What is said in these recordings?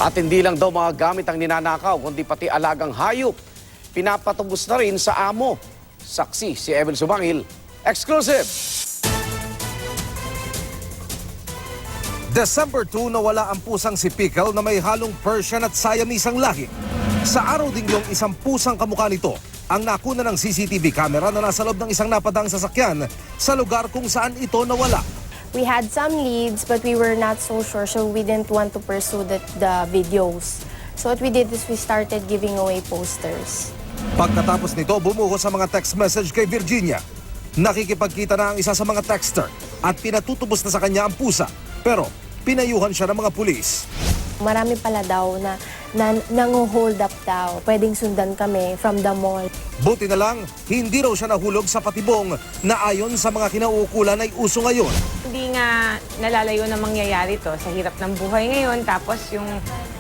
At hindi lang daw mga gamit ang ninanakaw, kundi pati alagang hayop. Pinapatubos na rin sa amo. Saksi si Evan Sumangil. Exclusive! December 2, nawala ang pusang si Pickle na may halong Persian at Siamese ang lahi. Sa araw ding yung isang pusang kamukha nito ang nakuna ng CCTV camera na nasa loob ng isang napadang sasakyan sa lugar kung saan ito nawala. We had some leads, but we were not so sure, so we didn't want to pursue the videos. So what we did is we started giving away posters. Pagkatapos nito, bumuho sa mga text message kay Virginia. Nakikipagkita na ang isa sa mga texter at pinatutubos na sa kanya ang pusa. Pero pinayuhan siya ng mga pulis. Marami pala daw na nango-hold up daw. Pwedeng sundan kami from the mall. Buti na lang, hindi raw siya nahulog sa patibong na ayon sa mga kinauukulan ay uso ngayon. Hindi nga nalalayo na mangyayari to sa hirap ng buhay ngayon. Tapos yung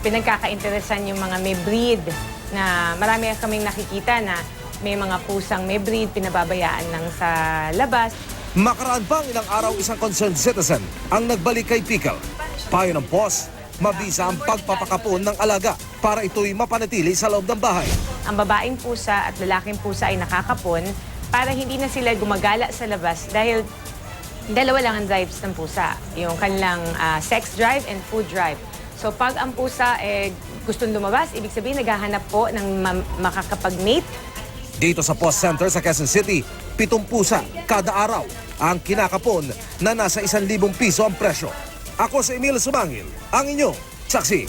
pinagkakainteresan yung mga may breed na marami kaming nakikita na may mga pusang may breed, pinababayaan lang sa labas. Makaraan pang ilang araw isang concerned citizen ang nagbalik kay Pickle. Payo ng boss, mabisa ang pagpapakapon ng alaga para ito'y mapanatili sa loob ng bahay. Ang babaeng pusa at lalaking pusa ay nakakapon para hindi na sila gumagala sa labas dahil dalawa lang ang drives ng pusa. Yung kanilang sex drive and food drive. So pag ang pusa gustong lumabas, ibig sabihin naghahanap po ng makakapag-mate. Dito sa Post Center sa Quezon City, 7 pusa kada araw ang kinakapon na nasa 1,000 piso ang presyo. Ako si Emil Sumangil, ang inyong saksi.